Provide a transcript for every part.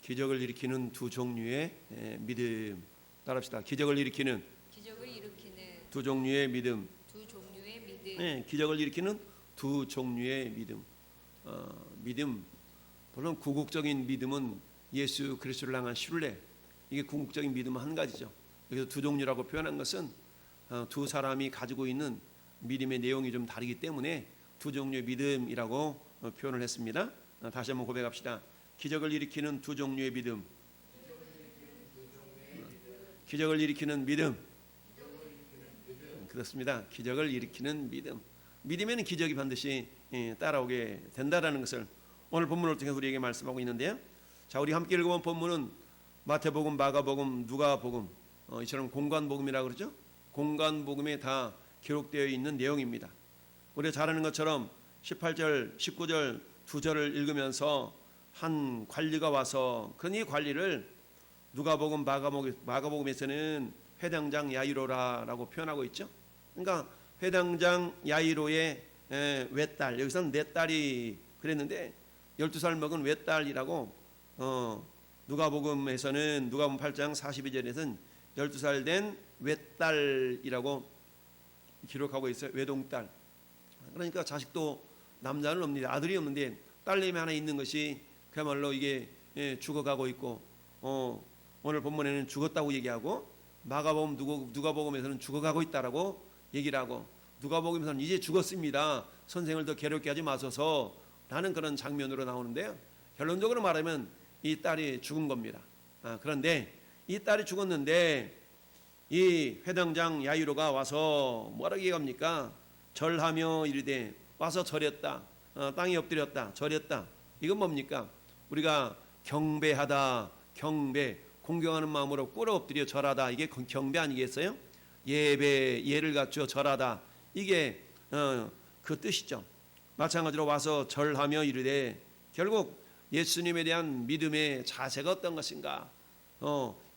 기적을 일으키는 두 종류의 믿음. 따라합시다. 기적을 일으키는 두 종류의 믿음. 네, 기적을 일으키는 두 종류의 믿음. 믿음, 물론 궁극적인 믿음은 예수 그리스도를 향한 신뢰. 이게 궁극적인 믿음은 한 가지죠. 여기서 두 종류라고 표현한 것은 두 사람이 가지고 있는 믿음의 내용이 좀 다르기 때문에 두 종류의 믿음이라고 표현을 했습니다. 다시 한번 고백합시다. 기적을 일으키는 두 종류의 믿음. 기적을 일으키는 믿음. 그렇습니다. 기적을 일으키는 믿음. 믿음에는 기적이 반드시 따라오게 된다라는 것을 오늘 본문을 통해서 우리에게 말씀하고 있는데요. 자, 우리 함께 읽어본 본문은 마태복음, 마가복음, 누가복음, 이처럼 공관복음이라고 그러죠. 공관복음에 다 기록되어 있는 내용입니다. 우리가 잘 아는 것처럼 18절, 19절 두 절을 읽으면서 한 관리가 와서 그 관리를 누가복음, 마가복음에서는 회당장 야이로라라고 표현하고 있죠. 그러니까 회당장 야이로의 외딸, 여기서는 내 딸이 그랬는데 12살 먹은 외딸이라고 누가복음에서는 누가복음 8장 42절에서는 12살 된 외딸이라고 기록하고 있어요. 외동딸. 그러니까 자식도 남자는 없는데 아들이 없는데 딸내미 하나 있는 것이 그야말로 이게 죽어가고 있고 오늘 본문에는 죽었다고 얘기하고 마가복음 누가복음에서는 죽어가고 있다라고 얘기를 하고 누가복음에서는 이제 죽었습니다. 선생을 더 괴롭게 하지 마소서 라는 그런 장면으로 나오는데요. 결론적으로 말하면 이 딸이 죽은 겁니다. 그런데 이 딸이 죽었는데 이 회당장 야이로가 와서 뭐라고 얘기합니까? 절하며 이르되 와서 절했다. 땅에 엎드렸다. 절했다. 이건 뭡니까? 우리가 경배하다. 경배. 공경하는 마음으로 꿇어 엎드려 절하다. 이게 경배 아니겠어요? 예배, 예를 갖추어 절하다. 이게 그 뜻이죠. 마찬가지로 와서 절하며 이르되 결국 예수님에 대한 믿음의 자세가 어떤 것인가?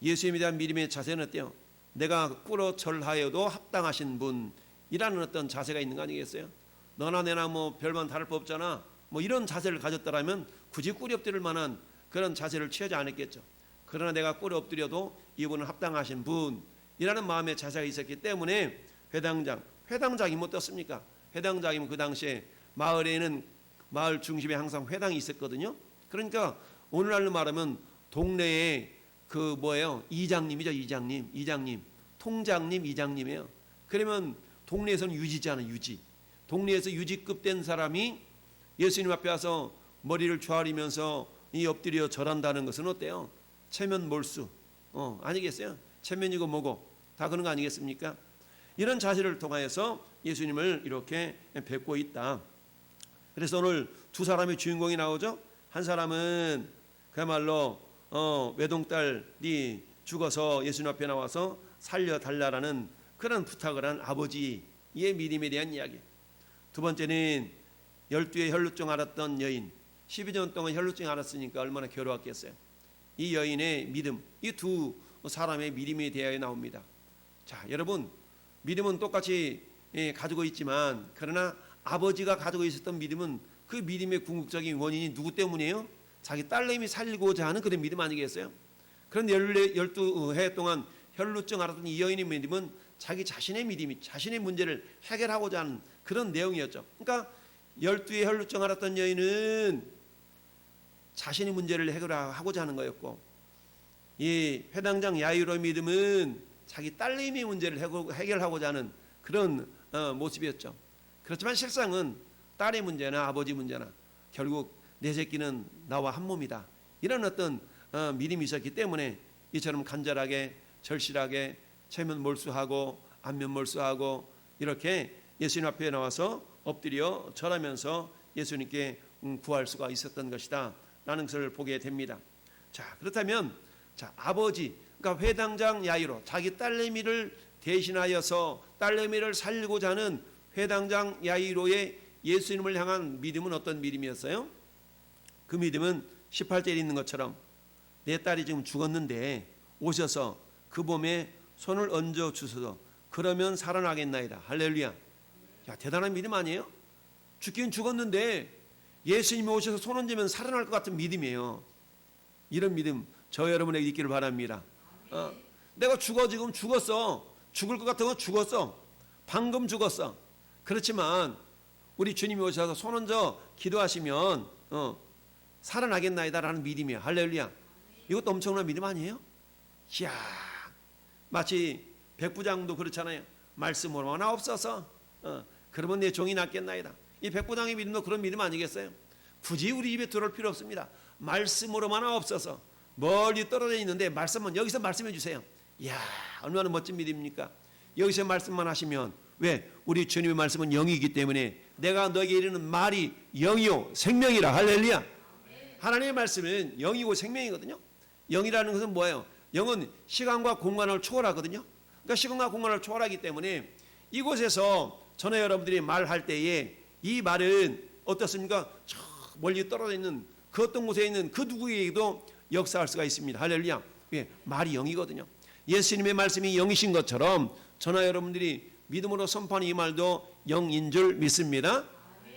예수님에 대한 믿음의 자세는 어때요? 내가 꿇어 절하여도 합당하신 분이라는 어떤 자세가 있는 거 아니겠어요? 너나 내나 뭐 별반 다를 법 없잖아. 뭐 이런 자세를 가졌더라면 굳이 꿇어 엎드릴 만한 그런 자세를 취하지 않았겠죠. 그러나 내가 꿇어 엎드려도 이분은 합당하신 분이라는 마음의 자세가 있었기 때문에 회당장이 뭐 어떻습니까? 회당장이면 그 당시에 마을에는 마을 중심에 항상 회당이 있었거든요. 그러니까 오늘날로 말하면 동네에 그 뭐예요? 이장님이죠. 이장님, 통장님, 이장님이에요. 그러면 동네에서는 유지잖아요. 유지. 동네에서 유지급 된 사람이 예수님 앞에 와서 머리를 조아리면서 이 엎드려 절한다는 것은 어때요? 체면몰수 아니겠어요? 체면이고 뭐고 다 그런 거 아니겠습니까? 이런 자세를 통하여서 예수님을 이렇게 뵙고 있다. 그래서 오늘 두 사람의 주인공이 나오죠. 한 사람은 그야말로 외동딸이 죽어서 예수님 앞에 나와서 살려달라는 그런 부탁을 한 아버지의 믿음에 대한 이야기. 두 번째는 12의 혈루증 앓았던 여인, 12년 동안 혈루증 앓았으니까 얼마나 괴로웠겠어요. 이 여인의 믿음, 이 두 사람의 믿음에 대하여 나옵니다. 자, 여러분, 믿음은 똑같이 가지고 있지만 그러나 아버지가 가지고 있었던 믿음은 그 믿음의 궁극적인 원인이 누구 때문이에요? 자기 딸내미 살리고자 하는 그런 믿음 아니겠어요? 그런데 12해 동안 혈루증 앓았던 이 여인의 믿음은 자기 자신의 믿음이 자신의 문제를 해결하고자 하는 그런 내용이었죠. 그러니까 12의 혈루증 앓았던 여인은 자신의 문제를 해결하고자 하는 거였고 이 회당장 야이로의 믿음은 자기 딸내미의 문제를 해결하고자 하는 그런 모습이었죠. 그렇지만 실상은 딸의 문제나 아버지 문제나 결국 내 새끼는 나와 한 몸이다. 이런 어떤 믿음이 있었기 때문에 이처럼 간절하게 절실하게 체면몰수하고 안면몰수하고 이렇게 예수님 앞에 나와서 엎드려 절하면서 예수님께 구할 수가 있었던 것이다 라는 것을 보게 됩니다. 자, 그렇다면 아버지, 그러니까 회당장 야이로 자기 딸내미를 대신하여서 딸내미를 살리고자 하는 회당장 야이로의 예수님을 향한 믿음은 어떤 믿음이었어요? 그 믿음은 18절에 있는 것처럼 내 딸이 지금 죽었는데 오셔서 그 몸에 손을 얹어 주소서 그러면 살아나겠나이다. 할렐루야. 야, 대단한 믿음 아니에요? 죽긴 죽었는데 예수님이 오셔서 손 얹으면 살아날 것 같은 믿음이에요. 이런 믿음 저 여러분에게 있기를 바랍니다. 내가 지금 죽었어. 죽을 것 같으면 죽었어. 방금 죽었어. 그렇지만 우리 주님이 오셔서 손 얹어 기도하시면 살아나겠나이다라는 믿음이에요. 할렐루야. 이것도 엄청난 믿음 아니에요? 이야, 마치 백부장도 그렇잖아요. 말씀으로만 없어서 그러면 내 종이 낫겠나이다. 이 백부장의 믿음도 그런 믿음 아니겠어요? 굳이 우리 입에 들어올 필요 없습니다. 말씀으로만 없어서 멀리 떨어져 있는데 말씀은 여기서 말씀해 주세요. 이야, 얼마나 멋진 믿음입니까? 여기서 말씀만 하시면, 왜? 우리 주님의 말씀은 영이기 때문에 내가 너에게 이르는 말이 영이요 생명이라. 할렐루야. 하나님의 말씀은 영이고 생명이거든요. 영이라는 것은 뭐예요? 영은 시간과 공간을 초월하거든요. 그러니까 시간과 공간을 초월하기 때문에 이곳에서 전에 여러분들이 말할 때에 이 말은 어떻습니까? 저 멀리 떨어져 있는 그 어떤 곳에 있는 그 누구에게도 역사할 수가 있습니다. 할렐루야. 예, 말이 영이거든요. 예수님의 말씀이 영이신 것처럼 저나 여러분들이 믿음으로 선포하는 이 말도 영인 줄 믿습니다.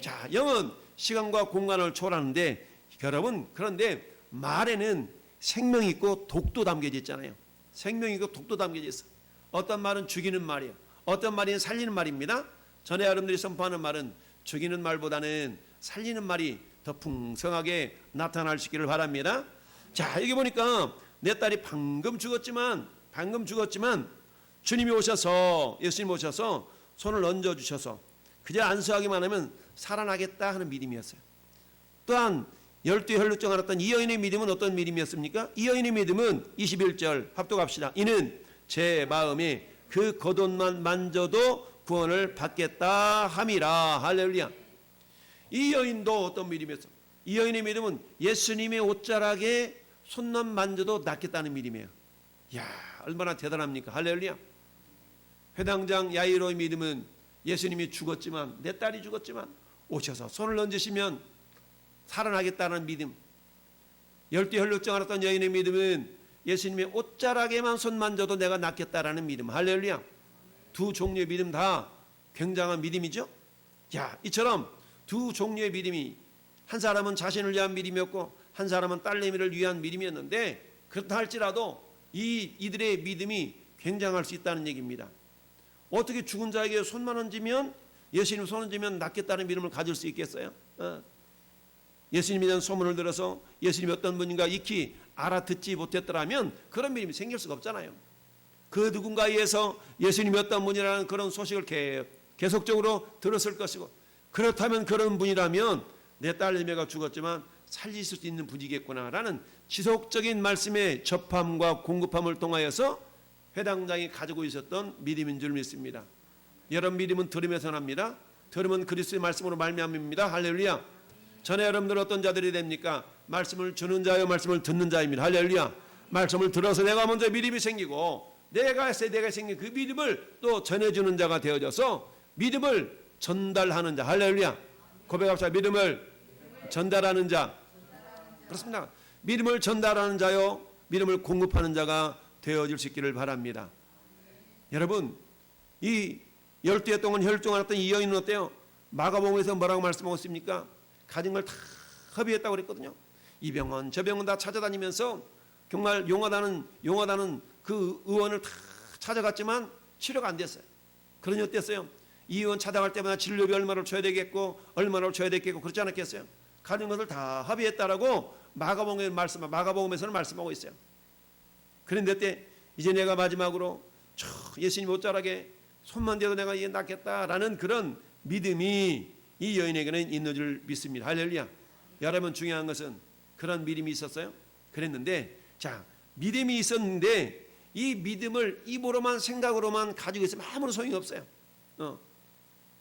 자, 영은 시간과 공간을 초월하는데 여러분, 그런데 말에는 생명이 있고 독도 담겨져 있잖아요. 생명이 있고 독도 담겨져 있어. 어떤 말은 죽이는 말이에요. 어떤 말은 살리는 말입니다. 전에 여러분들이 선포하는 말은 죽이는 말보다는 살리는 말이 더 풍성하게 나타날 수 있기를 바랍니다. 자, 여기 보니까 내 딸이 방금 죽었지만 주님이 오셔서, 예수님이 오셔서 손을 얹어주셔서 그저 안수하기만 하면 살아나겠다 하는 믿음이었어요. 또한 열두 혈루증 앓았던 이 여인의 믿음은 어떤 믿음이었습니까? 이 여인의 믿음은 21절 합독합시다. 이는 제 마음에 그 겉옷만 만져도 구원을 받겠다 함이라. 할렐루야. 이 여인도 어떤 믿음이었어? 이 여인의 믿음은 예수님의 옷자락에 손만 만져도 낫겠다는 믿음이에요. 이야, 얼마나 대단합니까? 할렐루야. 회당장 야이로의 믿음은 예수님이 죽었지만, 내 딸이 죽었지만 오셔서 손을 얹으시면 살아나겠다는 믿음. 열두 혈루증 앓았던 여인의 믿음은 예수님의 옷자락에만 손 만져도 내가 낫겠다라는 믿음. 할렐루야. 두 종류의 믿음 다 굉장한 믿음이죠. 야, 이처럼 두 종류의 믿음이, 한 사람은 자신을 위한 믿음이었고 한 사람은 딸내미를 위한 믿음이었는데, 그렇다 할지라도 이들의 믿음이 굉장할 수 있다는 얘기입니다. 어떻게 죽은 자에게 손만 얹으면, 예수님 손 얹으면 낫겠다는 믿음을 가질 수 있겠어요? 예수님에 대한 소문을 들어서 예수님이 어떤 분인가 익히 알아듣지 못했더라면 그런 믿음이 생길 수가 없잖아요. 그 누군가에 의해서 예수님이 어떤 분이라는 그런 소식을 계속적으로 들었을 것이고, 그렇다면 그런 분이라면 내 딸내미가 죽었지만 살릴 수 있는 분이겠구나라는 지속적인 말씀의 접함과 공급함을 통하여서 회당장이 가지고 있었던 믿음인 줄 믿습니다. 여러분, 믿음은 들음에서 납니다. 들음은 그리스도의 말씀으로 말미암습니다. 할렐루야. 전에 여러분들 어떤 자들이 됩니까? 말씀을 주는 자요 말씀을 듣는 자입니다. 할렐루야. 말씀을 들어서 내가 먼저 믿음이 생기고 내가 생긴 그 믿음을 또 전해주는 자가 되어져서 믿음을 전달하는 자. 할렐루야. 고백합시다. 믿음을 전달하는 자. 그렇습니다. 믿음을 전달하는 자요 믿음을 공급하는 자가 되어질 수 있기를 바랍니다. 여러분, 이 12해 동안 혈증 앓았던 이 여인은 어때요? 마가복음에서 뭐라고 말씀하고 있습니까? 가진 걸 다 허비했다고 그랬거든요. 이 병원 저 병원 다 찾아다니면서 정말 용하다는 그 의원을 다 찾아갔지만 치료가 안 됐어요. 그러니 어땠어요? 이 의원 찾아갈 때마다 진료비 얼마를 줘야 되겠고 그렇지 않았겠어요? 가진 것을 다 허비했다라고 마가복음에서는 말씀하고 있어요. 그런데 때 이제 내가 마지막으로 예수님 옷자락에 손만 대도 내가 이게 낫겠다라는 그런 믿음이 이 여인에게는 있는 줄 믿습니다. 할렐루야. 여러분, 중요한 것은 그런 믿음이 있었어요. 그랬는데, 자, 믿음이 있었는데 이 믿음을 입으로만 생각으로만 가지고 있으면 아무런 소용이 없어요.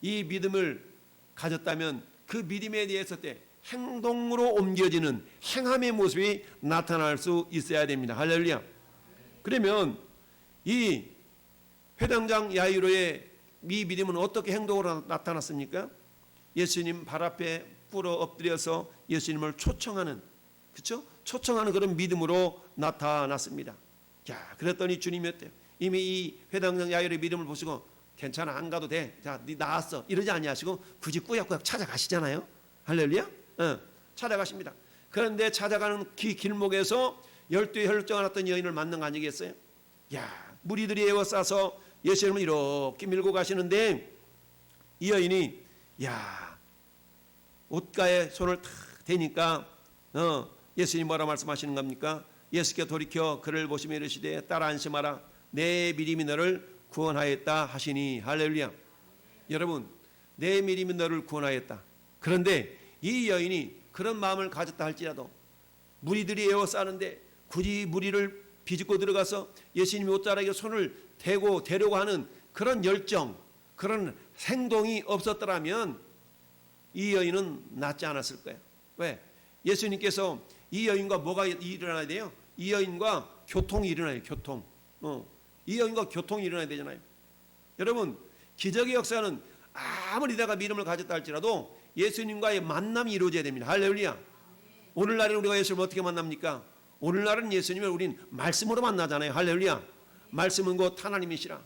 이 믿음을 가졌다면 그 믿음에 대해서 행동으로 옮겨지는 행함의 모습이 나타날 수 있어야 됩니다. 할렐루야. 그러면 이 회당장 야이로의 이 믿음은 어떻게 행동으로 나타났습니까? 예수님 발 앞에 꿇어 엎드려서 예수님을 초청하는, 그렇죠? 초청하는 그런 믿음으로 나타났습니다. 자, 그랬더니 주님이 어때요? 이미 이 회당장 야이로의 믿음을 보시고 괜찮아, 안 가도 돼, 자, 네 나았어, 이러지 아니하시고 굳이 꾸역꾸역 찾아가시잖아요. 할렐루야. 찾아가십니다. 그런데 찾아가는 길목에서 12의 혈루증을 앓았던 여인을 만난 거 아니겠어요? 야, 무리들이 에워싸서 예수님을 이렇게 밀고 가시는데 이 여인이 야, 옷가에 손을 탁 대니까 예수님이 뭐라 말씀하시는 겁니까? 예수께 돌이켜 그를 보시며 이르시되 딸아 안심하라 내 믿음이 너를 구원하였다 하시니. 할렐루야. 여러분, 내 믿음이 너를 구원하였다. 그런데 이 여인이 그런 마음을 가졌다 할지라도 무리들이 에워싸는데 굳이 무리를 비집고 들어가서 예수님이 옷자락에 손을 대고 대려고 하는 그런 열정, 그런 행동이 없었더라면 이 여인은 낫지 않았을 거예요. 왜? 예수님께서 이 여인과 뭐가 일어나야 돼요? 이 여인과 교통이 일어나요. 교통. 이 여인과 교통이 일어나야 되잖아요. 여러분, 기적의 역사는 아무리 내가 믿음을 가졌다 할지라도 예수님과의 만남이 이루어져야 됩니다. 할렐루야. 오늘날에 우리가 예수님을 어떻게 만납니까? 오늘날은 예수님을 우린 말씀으로 만나잖아요. 할렐루야. 말씀은 곧 하나님이시라.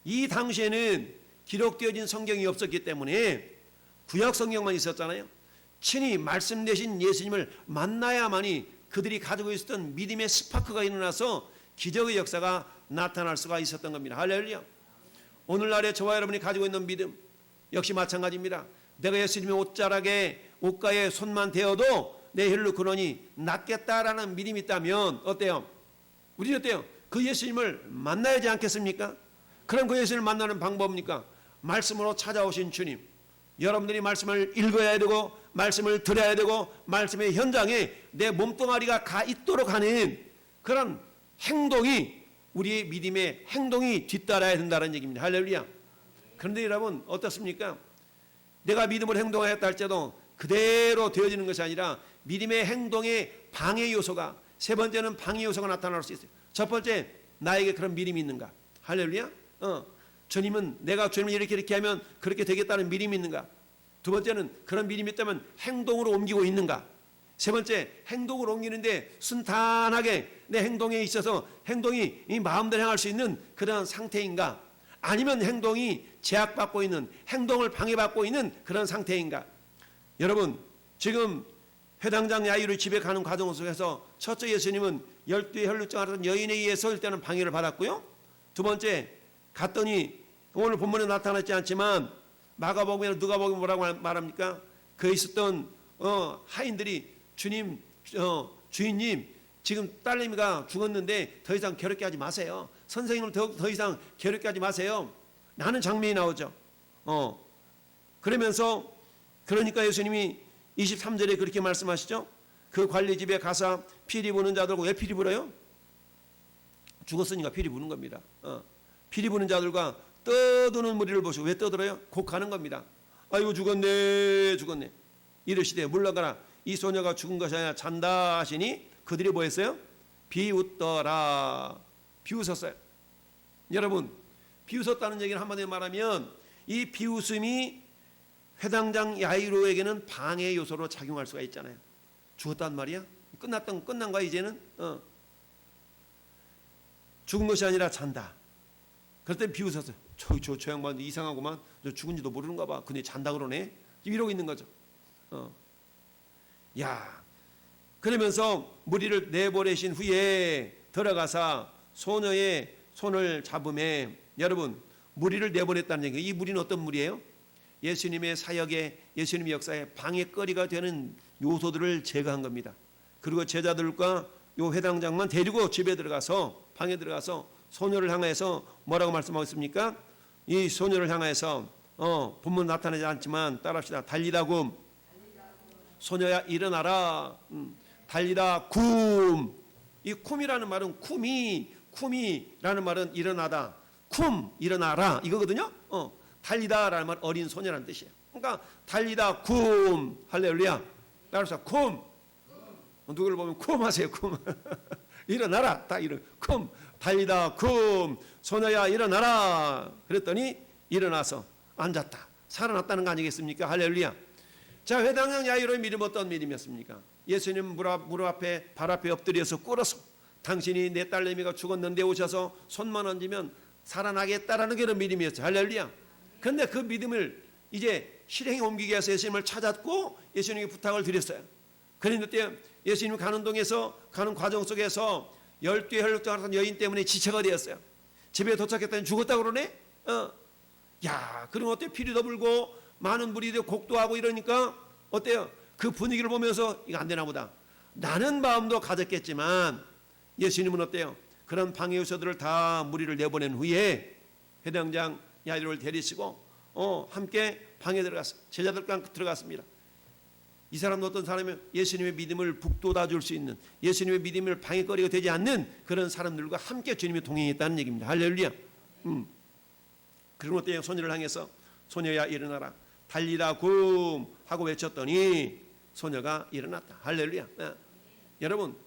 이 당시에는 기록되어진 성경이 없었기 때문에 구약 성경만 있었잖아요. 친히 말씀 되신 예수님을 만나야만이 그들이 가지고 있었던 믿음의 스파크가 일어나서 기적의 역사가 나타날 수가 있었던 겁니다. 할렐루야. 오늘날에 저와 여러분이 가지고 있는 믿음 역시 마찬가지입니다. 내가 예수님의 옷자락에 옷가에 손만 대어도 내 혈루 근원이 낫겠다라는 믿음이 있다면 어때요? 우리는 어때요? 그 예수님을 만나야지 않겠습니까? 그럼 그 예수님을 만나는 방법입니까? 말씀으로 찾아오신 주님. 여러분들이 말씀을 읽어야 되고 말씀을 들어야 되고 말씀의 현장에 내 몸뚱아리가 가 있도록 하는 그런 행동이 우리의 믿음의 행동이 뒤따라야 된다는 얘기입니다. 할렐루야. 그런데 여러분 어떻습니까? 내가 믿음을 행동하였다 할지라도 그대로 되어지는 것이 아니라 믿음의 행동에 방해 요소가, 세 번째는 방해 요소가 나타날 수 있어요. 첫 번째, 나에게 그런 믿음이 있는가? 할렐루야. 주님은 내가 주님을 이렇게 하면 그렇게 되겠다는 믿음이 있는가? 두 번째는 그런 믿음이 있다면 행동으로 옮기고 있는가? 세 번째, 행동으로 옮기는데 순탄하게 내 행동에 있어서 행동이 이 마음대로 행할 수 있는 그런 상태인가? 아니면 행동이 제약받고 있는, 행동을 방해받고 있는 그런 상태인가? 여러분, 지금 회당장 야이로 집에 가는 과정 속에서 첫째 예수님은 12의 혈루증 앓았던 여인에 의해서 일단은 방해를 받았고요. 두 번째, 갔더니 오늘 본문에 나타나지 않지만 마가복음이나 누가복음에 뭐라고 말합니까? 그에 있었던 하인들이 주님, 주인님, 지금 딸내미가 죽었는데 더 이상 괴롭게 하지 마세요. 선생님을 더 이상 괴롭게 하지 마세요. 라는 장면이 나오죠. 그러면서 그러니까 예수님이 23절에 그렇게 말씀하시죠. 그 관리집에 가서 피리 부는 자들과, 왜 피리 불어요? 죽었으니까 피리 부는 겁니다. 피리 부는 자들과 떠드는 무리를 보시고, 왜 떠들어요? 곧 가는 겁니다. 아이고 죽었네 죽었네. 이르시되 물러가라, 이 소녀가 죽은 것이 아니라 잔다 하시니 그들이 뭐 했어요? 비웃더라. 비웃었어요. 여러분, 비웃었다는 얘기는 한마디로 말하면 이 비웃음이 회당장 야이로에게는 방해 요소로 작용할 수가 있잖아요. 죽었단 말이야? 끝난 거야 이제는? 죽은 것이 아니라 잔다. 그럴 때 비웃었어요. 저 양반 이상하구만. 저 죽은지도 모르는가 봐. 근데 잔다 그러네. 이러고 있는 거죠. 야, 그러면서 무리를 내보내신 후에 들어가사 소녀의 손을 잡음에, 여러분, 무리를 내보냈다는 얘기예요. 이 무리는 어떤 무리예요? 예수님의 사역에, 예수님의 역사에 방해거리가 되는 요소들을 제거한 겁니다. 그리고 제자들과 요 회당장만 데리고 집에 들어가서, 방에 들어가서 소녀를 향해서 뭐라고 말씀하고 있습니까? 이 소녀를 향해서 본문 나타나지 않지만 따라합시다. 달리다 굼. 소녀야 일어나라. 달리다 굼. 이 쿰이라는 말은 쿰이라는 말은 일어나다. 쿰 일어나라 이거거든요. 달리다라는 말은 어린 소녀라는 뜻이에요. 그러니까 달리다 굼. 할렐루야. 따라서 굼. 누구를 보면 쿰 하세요. 쿰. 일어나라. 딱 이런 쿰. 달리다 굼. 소녀야 일어나라. 그랬더니 일어나서 앉았다. 살아났다는 거 아니겠습니까? 할렐루야. 자, 회당장 야이로의 믿음 어떤 믿음이었습니까? 예수님 무릎 앞에, 발 앞에 엎드려서 꿇어서 당신이 내 딸내미가 죽었는데 오셔서 손만 얹으면 살아나겠다라는 그런 믿음이었죠. 할렐루야. 그런데 그 믿음을 이제 실행에 옮기기 위해서 예수님을 찾았고 예수님께 부탁을 드렸어요. 그런데 예수님이 가는 동에서 가는 과정 속에서 12의 혈루증 여인 때문에 지체가 되었어요. 집에 도착했더니 죽었다고 그러네. 야, 그럼 어때? 피리도 불고 많은 무리들 곡도하고 이러니까 어때요? 그 분위기를 보면서 이거 안 되나 보다. 나는 마음도 가졌겠지만 예수님은 어때요? 그런 방해 요소들을 다 무리를 내보낸 후에 회당장 야이로를 데리시고 함께 방에 들어갔어요. 제자들과 들어갔습니다. 이 사람은 어떤 사람이면 예수님의 믿음을 북돋아 줄 수 있는, 예수님의 믿음을 방해거리가 되지 않는 그런 사람들과 함께 주님이 동행했다는 얘기입니다. 할렐루야. 그리고 어때요? 소녀를 향해서 소녀야 일어나라, 달리라 굼 하고 외쳤더니 소녀가 일어났다. 할렐루야. 여러분,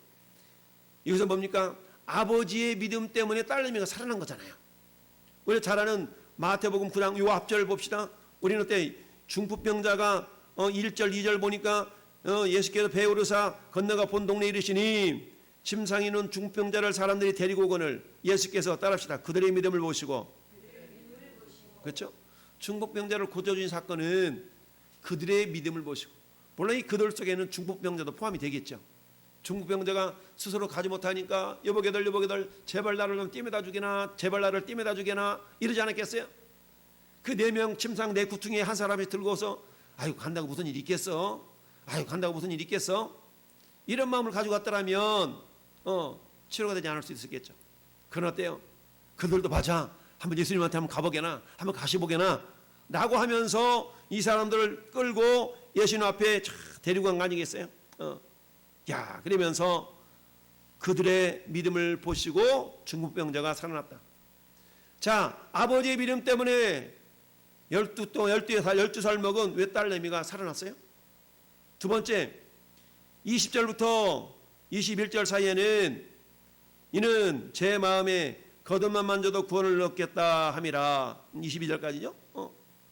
여기서 뭡니까? 아버지의 믿음 때문에 딸내미가 살아난 거잖아요. 우리 잘 아는 마태복음 9장 요 앞절 봅시다. 우리는 그때 중풍병자가 1절 2절 보니까 예수께서 배 오르사 건너가 본 동네에 이르시니 침상에 있는 중풍병자를 사람들이 데리고 오거늘 예수께서 따라합시다. 그들의 믿음을 보시고. 그렇죠? 중풍병자를 고쳐준 사건은 그들의 믿음을 보시고, 물론 이 그들 속에는 중풍병자도 포함이 되겠죠. 중풍병자가 스스로 가지 못하니까 여보게들 제발 나를 좀 띠매다 주게나, 제발 나를 띠매다 주게나 이러지 않았겠어요? 그 4명 침상 4구퉁이에 한 사람이 들고서 아이고 간다고 무슨 일 있겠어? 아이고 간다고 무슨 일 있겠어? 이런 마음을 가지고 갔더라면 치료가 되지 않을 수 있었겠죠. 그러나 어때요? 그들도 맞아, 한번 예수님한테 한번 가보게나, 한번 가시보게나 라고 하면서 이 사람들을 끌고 예수님 앞에 데리고 간 거 아니겠어요? 야, 그러면서 그들의 믿음을 보시고 중풍병자가 살아났다. 자, 아버지의 믿음 때문에 12살 먹은 외딸내미가 살아났어요. 두 번째, 20절부터 21절 사이에는 이는 제 마음에 겉옷만 만져도 구원을 얻겠다 함이라. 22절까지죠.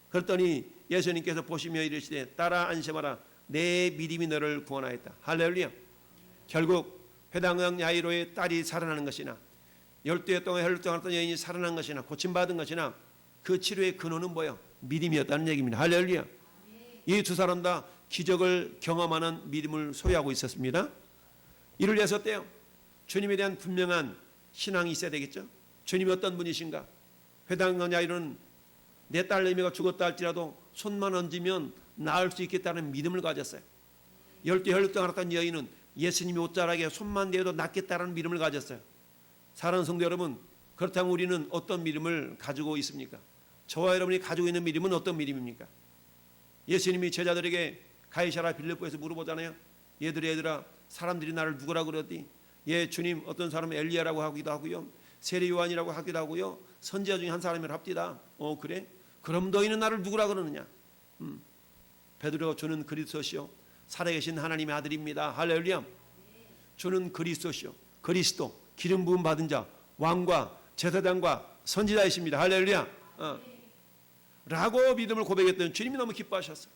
그랬더니 예수님께서 보시며 이르시되 따라 안심하라, 내 믿음이 너를 구원하였다. 할렐루야. 결국 회당장 야이로의 딸이 살아나는 것이나 12해 동안 혈루증 앓던 여인이 살아난 것이나 고침받은 것이나 그 치료의 근원은 뭐예요? 믿음이었다는 얘기입니다. 할렐루야. 이 두 사람 다 기적을 경험하는 믿음을 소유하고 있었습니다. 이를 위해서 어때요? 주님에 대한 분명한 신앙이 있어야 되겠죠. 주님이 어떤 분이신가? 회당장 야이로는 내 딸내미가 죽었다 할지라도 손만 얹으면 나을 수 있겠다는 믿음을 가졌어요. 12해 혈루증 앓았던 여인은 예수님이 옷자락에 손만 대어도 낫겠다는 믿음을 가졌어요. 사랑하는 성도 여러분, 그렇다면 우리는 어떤 믿음을 가지고 있습니까? 저와 여러분이 가지고 있는 믿음은 어떤 믿음입니까? 예수님이 제자들에게 가이사랴 빌립보에서 물어보잖아요. 얘들아 사람들이 나를 누구라고 그러더니 예 주님, 어떤 사람은 엘리야라고 하기도 하고요, 세례 요한이라고 하기도 하고요, 선지자 중에 한 사람이라 합디다. 그래? 그럼 너희는 나를 누구라 그러느냐? 베드로가 주는 그리스도시요 살아계신 하나님의 아들입니다. 할렐루야. 주는 그리스도시요 그리스도 기름 부음 받은 자, 왕과 제사장과 선지자이십니다. 할렐루야. 라고 믿음을 고백했더니 주님이 너무 기뻐하셨어요.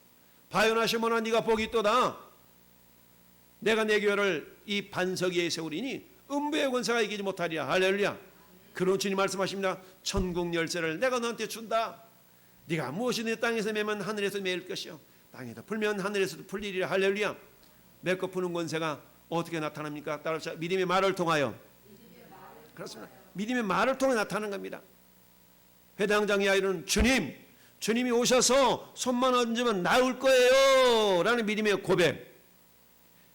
바요나 시몬아 네가 복이 있도다. 내가 내 교회를 이 반석 위에 세우리니 음부의 권세가 이기지 못하리라. 할렐루야. 그런 주님 말씀하십니다. 천국 열쇠를 내가 너한테 준다. 네가 무엇이든 땅에서 매면 하늘에서 매일 것이요 땅에서 풀면 하늘에서도 풀리리라. 할렐루야. 맺고 푸는 권세가 어떻게 나타납니까? 따라합시다. 믿음의 말을 통하여. 그렇습니다. 믿음의 말을 통해 나타나는 겁니다. 회당장 야이로는 주님이 오셔서 손만 얹으면 나을 거예요 라는 믿음의 고백.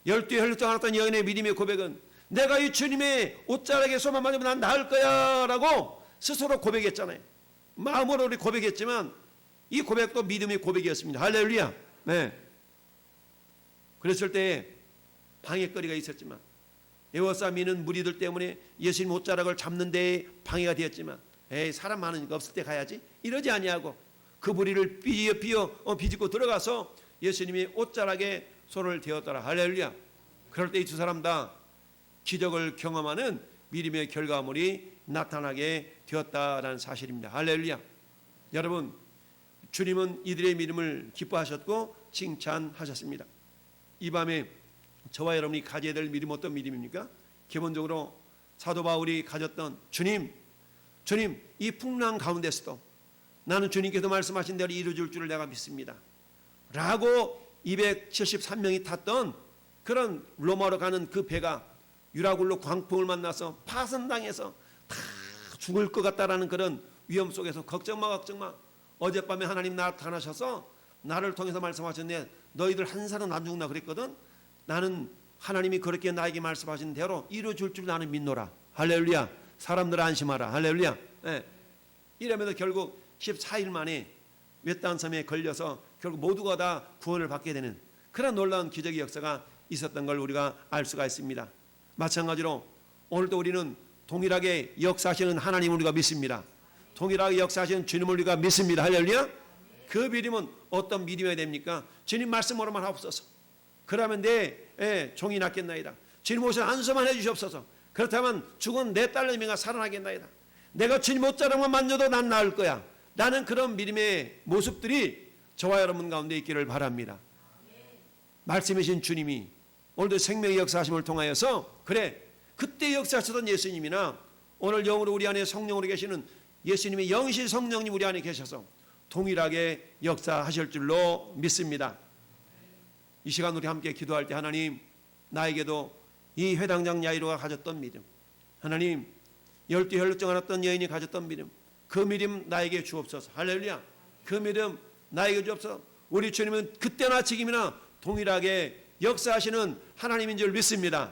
12해 혈루증 앓았던 여인의 믿음의 고백은 내가 이 주님의 옷자락에 손만 만지면 난 나을 거야 라고 스스로 고백했잖아요. 마음으로 우리 고백했지만 이 고백도 믿음의 고백이었습니다. 할렐루야. 네. 그랬을 때 방해거리가 있었지만 에워싸미는 무리들 때문에 예수님 옷자락을 잡는 데에 방해가 되었지만 에이 사람 많으니까 없을 때 가야지 이러지 아니하고 그 무리를 비집고 들어가서 예수님이 옷자락에 손을 대었더라. 할렐루야. 그럴 때 이 두 사람 다 기적을 경험하는 믿음의 결과물이 나타나게 되었다라는 사실입니다. 할렐루야. 여러분, 주님은 이들의 믿음을 기뻐하셨고 칭찬하셨습니다. 이 밤에 저와 여러분이 가져야 될 믿음 어떤 믿음입니까? 기본적으로 사도 바울이 가졌던 주님 이 풍랑 가운데서도 나는 주님께서 말씀하신 대로 이루어질 줄을 내가 믿습니다 라고 273명이 탔던 그런 로마로 가는 그 배가 유라굴로 광풍을 만나서 파손당해서 다 죽을 것 같다라는 그런 위험 속에서 걱정 마. 어젯밤에 하나님 나타나셔서 나를 통해서 말씀하셨네. 너희들 한 사람 안 죽나 그랬거든. 나는 하나님이 그렇게 나에게 말씀하신 대로 이루어줄 줄 나는 믿노라. 할렐루야. 사람들 안심하라. 할렐루야. 예. 이러면서 결국 14일 만에 외딴 섬에 걸려서 결국 모두가 다 구원을 받게 되는 그런 놀라운 기적의 역사가 있었던 걸 우리가 알 수가 있습니다. 마찬가지로 오늘도 우리는 동일하게 역사하시는 하나님을 우리가 믿습니다. 동일하게 역사하시는 주님을 우리가 믿습니다. 할렐루야. 그 믿음은 어떤 믿음이 됩니까? 주님 말씀으로만 하옵소서. 그러면 내 종이 낫겠나이다. 주님 오셔서 안수만 해주시옵소서. 그렇다면 죽은 내 딸내미가 살아나겠나이다. 내가 주님 옷자락만 만져도 난 나을 거야. 나는 그런 믿음의 모습들이 저와 여러분 가운데 있기를 바랍니다. 말씀이신 주님이 오늘도 생명의 역사하심을 통하여서 그래 그때 역사하셨던 예수님이나 오늘 영으로 우리 안에 성령으로 계시는 예수님의 영실 성령님 우리 안에 계셔서 동일하게 역사하실 줄로 믿습니다. 이 시간 우리 함께 기도할 때 하나님 나에게도 이 회당장 야이로가 가졌던 믿음, 하나님 12 혈루증 앓았던 여인이 가졌던 믿음, 그 믿음 나에게 주옵소서. 할렐루야. 그 믿음 나에게 주옵소서. 우리 주님은 그때나 지금이나 동일하게 역사하시는 하나님인 줄 믿습니다.